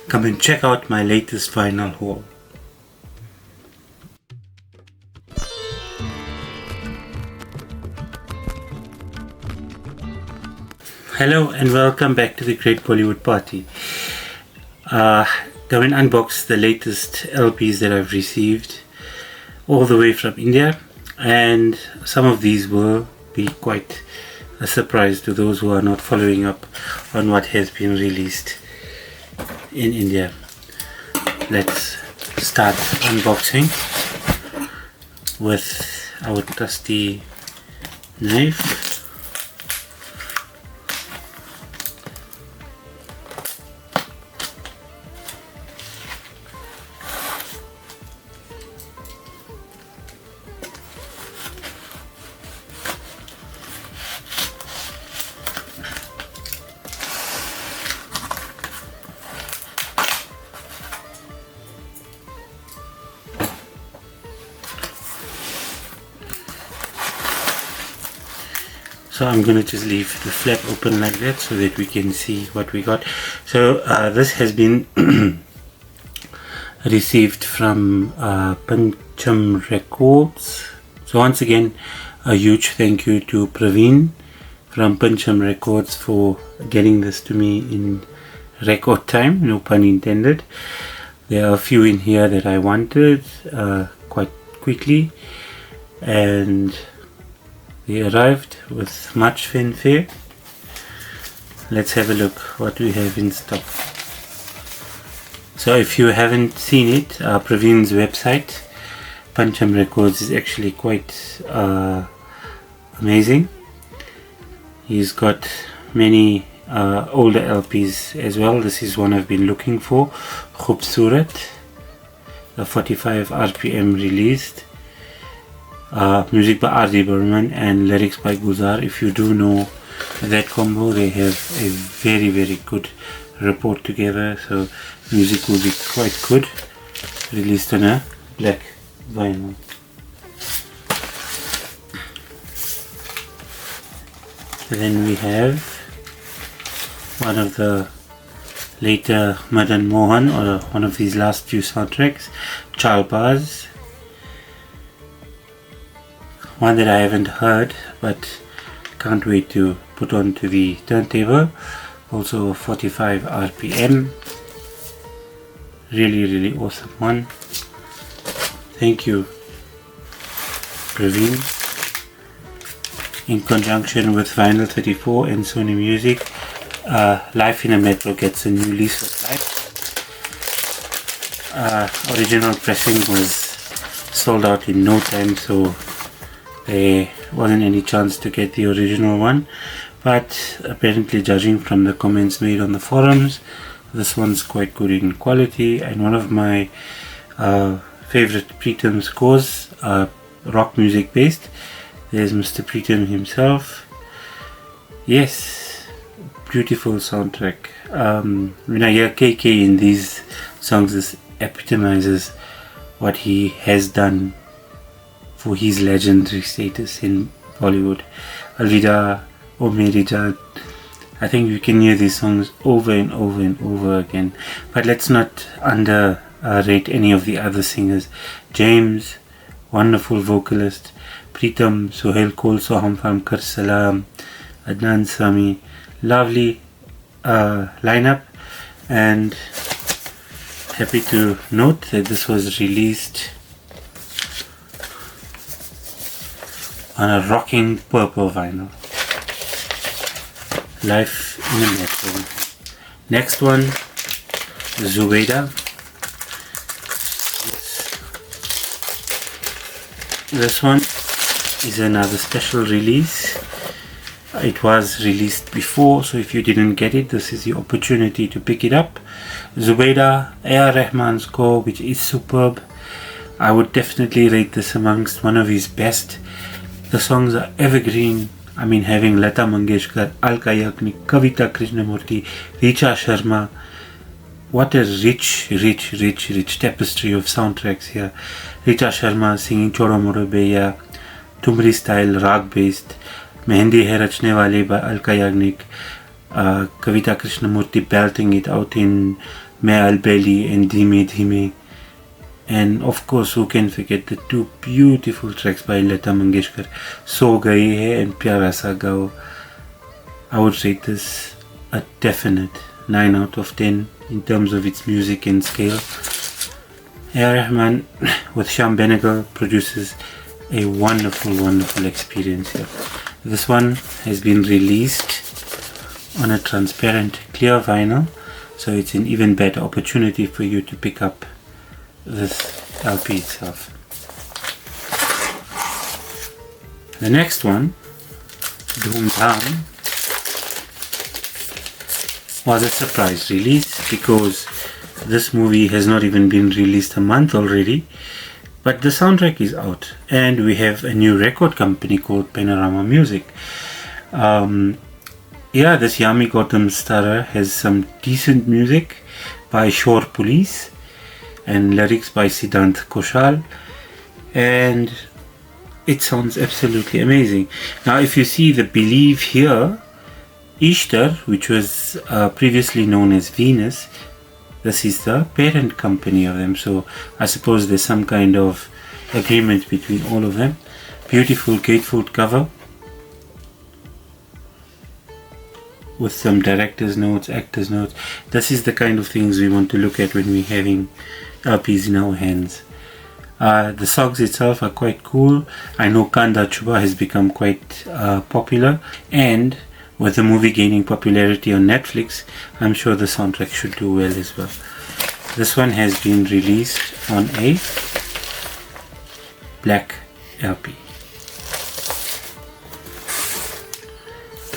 come and check out my latest vinyl haul. Hello and welcome back to the Great Bollywood Party. Come and unbox the latest LPs that I've received all the way from India, and some of these will be quite a surprise to those who are not following up on what has been released in India. Let's start unboxing with our trusty knife. So I'm going to just leave the flap open like that so that we can see what we got. So this has been received from Pancham Records. So once again, a huge thank you to Praveen from Pancham Records for getting this to me in record time, no pun intended. There are a few in here that I wanted quite quickly, and they arrived with much fanfare. Let's have a look what we have in stock. So if you haven't seen it, Praveen's website, Pancham Records, is actually quite amazing. He's got many older LPs as well. This is one I've been looking for, Khubsurat, a 45 RPM released. Music by R.D. Burman and lyrics by Gulzar. If you do know that combo, they have a very good report together, so music will be quite good. Released on a black vinyl. And then we have one of the later Madan Mohan, or one of these last few soundtracks, Chalbaz. One that I haven't heard but can't wait to put onto the turntable. Also 45 RPM. Really awesome one. Thank you, Praveen. In conjunction with Vinyl 34 and Sony Music, Life in a Metro gets a new lease of life. Original pressing was sold out in no time, so there wasn't any chance to get the original one, but apparently, judging from the comments made on the forums, this one's quite good in quality. And one of my favorite Pritam scores, rock music based. There's Mr. Pritam himself. Yes, beautiful soundtrack. When I hear KK in these songs, this epitomizes what he has done for his legendary status in Bollywood. Alvida, O Meri Jaan. I think you can hear these songs over and over again. But let's not underrate any of the other singers. James, wonderful vocalist. Pritam, Sohail Kol Soham from Kar Salam. Adnan Sami, lovely lineup. And happy to note that this was released on a rocking purple vinyl. Life in a Metro. Next one, Zubaida. This one is another special release. It was released before, so if you didn't get it, this is the opportunity to pick it up. Zubaida, A.R. Rahman's score, which is superb. I would definitely rate this amongst one of his best. The songs are evergreen. I mean, having Lata Mangeshkar, Alka Yagnik, Kavita Krishnamurti, Richa Sharma. What a rich tapestry of soundtracks here. Richa Sharma singing Chodo Modo Beya, Tumri style, rag based. Mehendi Hai Rachne Wale by Alka Yagnik. Kavita Krishnamurti belting it out in Main Albeli and Dhime Dhime. And of course, who can forget the two beautiful tracks by Lata Mangeshkar, So Gaye Hai and Pyara Sa Gao. I would rate this a definite 9 out of 10 in terms of its music and scale. A.R. Rahman with Sham Benegal produces a wonderful experience here. This one has been released on a transparent clear vinyl, so it's an even better opportunity for you to pick up this LP itself. The next one, Dhoom Dhaam, was a surprise release because this movie has not even been released a month already, but the soundtrack is out and we have a new record company called Panorama Music. Yeah, this Yami Gautam starrer has some decent music by Shore Police and lyrics by Siddhant Koshal, and it sounds absolutely amazing. Now if you see the Believe here, Ishtar, which was previously known as Venus, this is the parent company of them, so I suppose there's some kind of agreement between all of them. Beautiful gatefold cover with some director's notes, actor's notes. This is the kind of things we want to look at when we're having LPs in our hands. The songs itself are quite cool. I know Kanda Chuba has become quite popular, and with the movie gaining popularity on Netflix, I'm sure the soundtrack should do well as well. This one has been released on a black LP.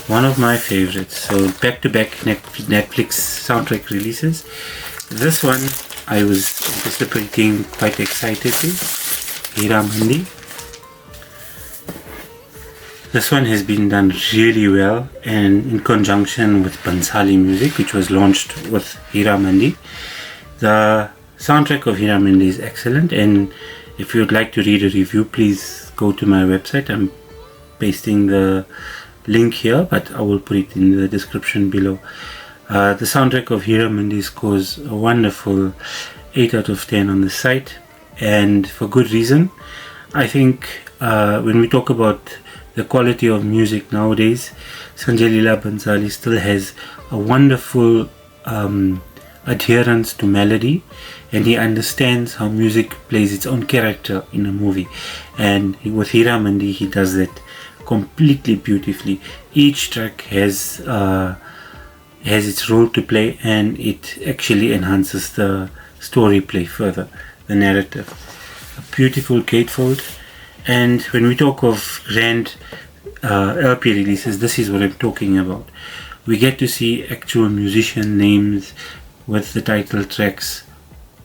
One of my favorites. So back-to-back Netflix soundtrack releases. This one I was anticipating quite excitedly. Hira Mandi. This one has been done really well, and in conjunction with Bansali Music, which was launched with Hira Mandi. The soundtrack of Hira Mandi is excellent, and if you would like to read a review, please go to my website. I'm pasting the link here, but I will put it in the description below. The soundtrack of Hira Mandi scores a wonderful 8 out of 10 on the site, and for good reason. I think when we talk about the quality of music nowadays, Sanjay Leela Bansali still has a wonderful adherence to melody, and he understands how music plays its own character in a movie, and with Hira Mandi he does that completely beautifully. Each track has its role to play, and it actually enhances the story play further, the narrative. A beautiful gatefold. And when we talk of grand LP releases, this is what I'm talking about. We get to see actual musician names with the title tracks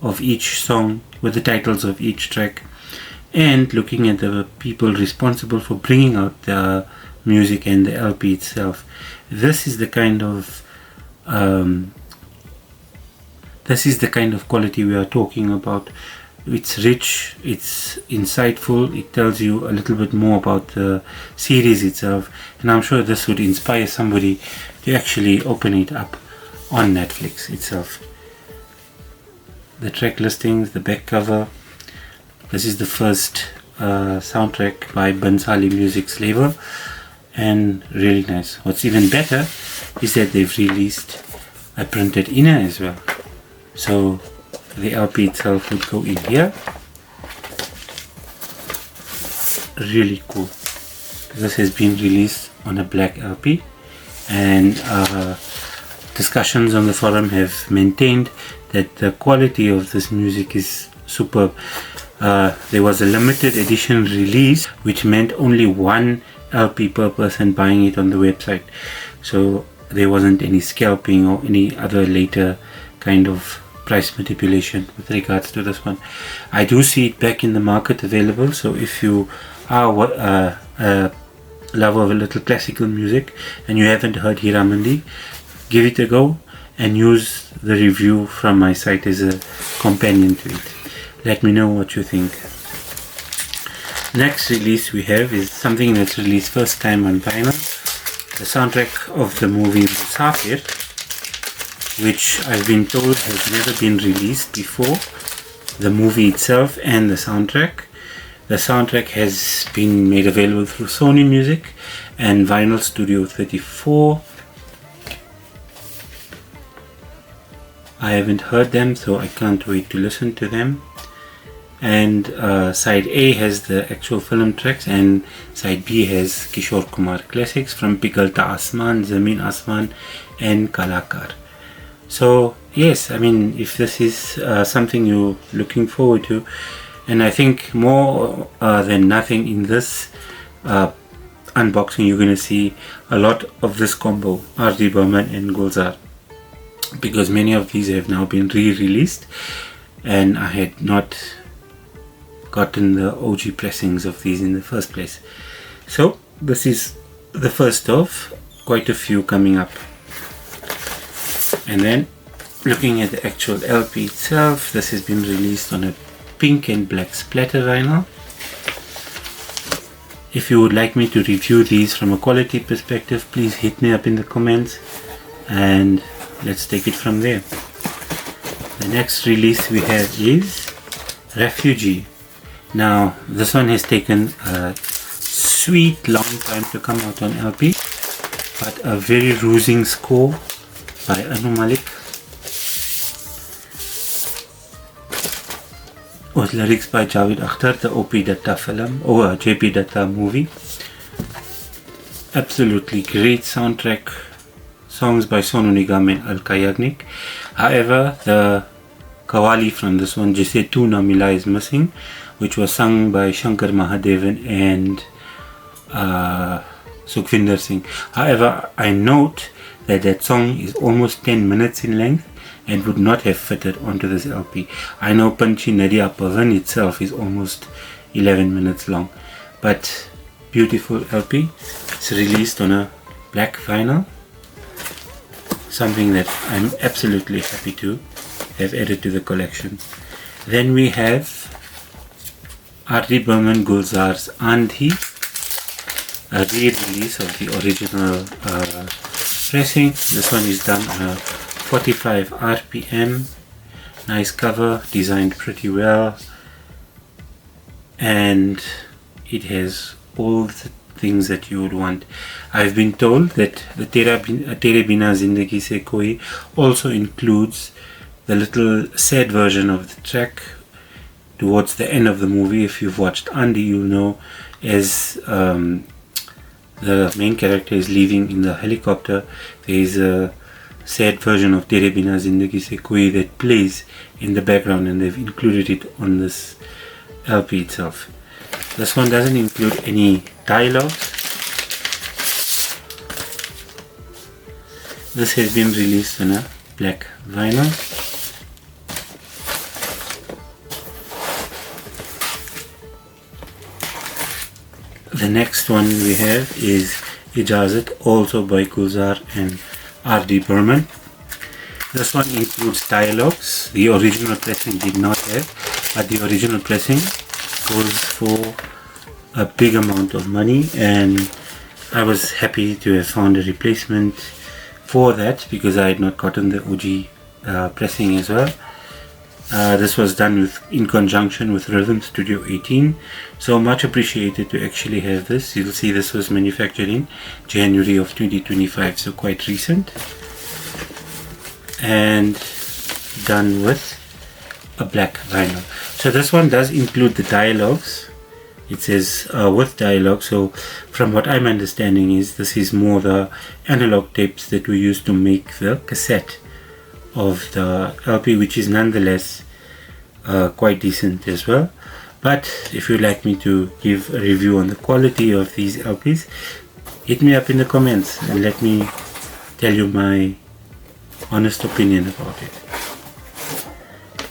of each song, with the titles of each track, and looking at the people responsible for bringing out the music and the LP itself. This is the kind of quality we are talking about. It's rich, it's insightful, it tells you a little bit more about the series itself, and I'm sure this would inspire somebody to actually open it up on Netflix itself. The track listings, the back cover. This is the first soundtrack by Bansali Music's label, and really nice. What's even better is that they've released a printed inner as well. So the LP itself would go in here. Really cool. This has been released on a black LP, and discussions on the forum have maintained that the quality of this music is superb. There was a limited edition release, which meant only one LP per person buying it on the website, so there wasn't any scalping or any other later kind of price manipulation with regards to this one. I do see it back in the market available, so if you are a lover of a little classical music and you haven't heard Hira Mandi, give it a go and use the review from my site as a companion to it. Let me know what you think. Next release we have is something that's released first time on vinyl. the soundtrack of the movie Musafir, which I've been told has never been released before. The movie itself and the soundtrack. The soundtrack has been made available through Sony Music and Vinyl Studio 34. I haven't heard them, so I can't wait to listen to them. And side A has the actual film tracks, and side B has Kishore Kumar classics from Pigalta Asman, Zameen Asman and Kalakar. So yes, I mean, if this is something you're looking forward to, and I think more than nothing in this unboxing, you're going to see a lot of this combo, RD Burman and Gulzar, because many of these have now been re-released and I had not gotten the OG pressings of these in the first place. So this is the first of quite a few coming up. And then looking at the actual LP itself, this has been released on a pink and black splatter vinyl. If you would like me to review these from a quality perspective, please hit me up in the comments and let's take it from there. The next release we have is Refugee. Now this one has taken a sweet long time to come out on LP, but a very rousing score by Anu Malik with lyrics by Javed Akhtar, the OP Datta film or JP Datta movie. Absolutely great soundtrack, songs by Sonu Nigam and Alka Yagnik. However, the Qawwali from this one, Jise Tu Na Mila, is missing, which was sung by Shankar Mahadevan and Sukhvinder Singh. However, I note that that song is almost 10 minutes in length and would not have fitted onto this LP. I know Panchi Nadia Pavan itself is almost 11 minutes long, but beautiful LP. It's released on a black vinyl, something that I'm absolutely happy to have added to the collection. Then we have R.D. Burman Gulzar's Andhi, a re-release of the original pressing. This one is done on a 45 RPM. Nice cover, designed pretty well, and it has all the things that you would want. I've been told that the Tere Bina Zindagi Se Koi also includes the little sad version of the track towards the end of the movie. If you've watched Andhi, you'll know, as the main character is leaving in the helicopter, there is a sad version of Tere Bina Zindagi Se Koi that plays in the background, and they've included it on this LP itself. This one doesn't include any dialogue. This has been released on a black vinyl. The next one we have is Ijazat, also by Gulzar and R.D. Burman. This one includes dialogues. The original pressing did not have, but the original pressing goes for a big amount of money, and I was happy to have found a replacement for that because I had not gotten the OG pressing as well. This was done in conjunction with Rhythm Studio 18, so much appreciated to actually have this. You'll see this was manufactured in January of 2025, so quite recent, and done with a black vinyl. So this one does include the dialogues. It says with dialogue, so from what I'm understanding is this is more the analog tapes that we used to make the cassette of the LP, which is nonetheless quite decent as well. But if you'd like me to give a review on the quality of these LPs, hit me up in the comments and let me tell you my honest opinion about it.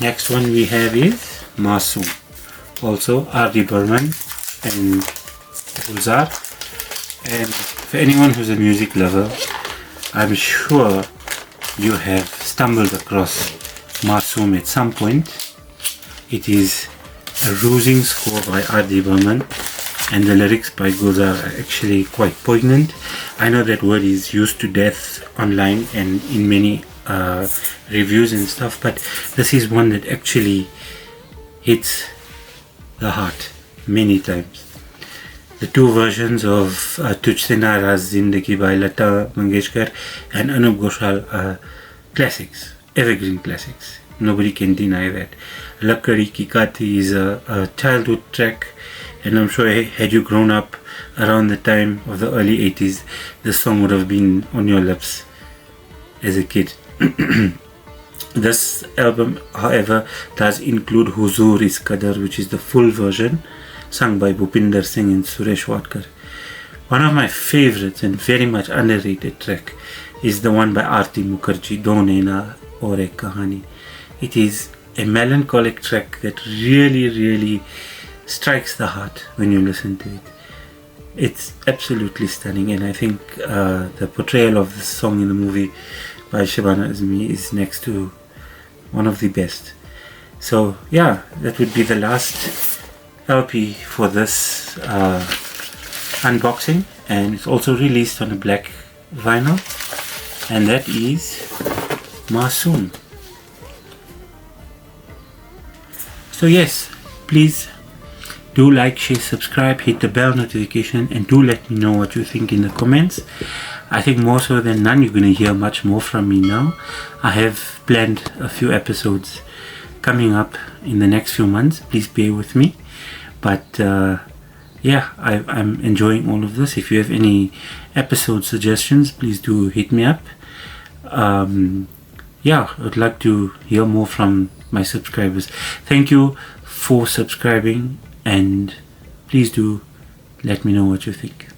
Next one we have is Masoom, also R.D. Burman and Gulzar. And for anyone who's a music lover, I'm sure you have stumbled across Masoom at some point. It is a rousing score by R.D. Burman, and the lyrics by Gulzar are actually quite poignant. I know that word is used to death online and in many reviews and stuff, but this is one that actually hits the heart many times. The two versions of Tujhse Naraz Zindagi by Lata Mangeshkar and Anup Ghoshal are classics, evergreen classics. Nobody can deny that. Lakkadi Ki Kati is a childhood track, and I'm sure had you grown up around the time of the early 80s, this song would have been on your lips as a kid. This album, however, does include Huzur Is Qadar, which is the full version sung by Bhupinder Singh and Suresh Wadkar. One of my favorites and very much underrated track is the one by Aarti Mukherjee, Do Naina Aur Ek Kahani. It is a melancholic track that really strikes the heart when you listen to it. It's absolutely stunning, and I think the portrayal of this song in the movie by Shabana Azmi is next to one of the best. So yeah, that would be the last LP for this unboxing, and it's also released on a black vinyl, and that is Masoom. So yes, please do like, share, subscribe, hit the bell notification, and do let me know what you think in the comments. I think more so than none, you're going to hear much more from me now. I have planned a few episodes coming up in the next few months. Please bear with me. But yeah, I'm enjoying all of this. If you have any episode suggestions, please do hit me up. Yeah, I'd like to hear more from my subscribers. Thank you for subscribing, and please do let me know what you think.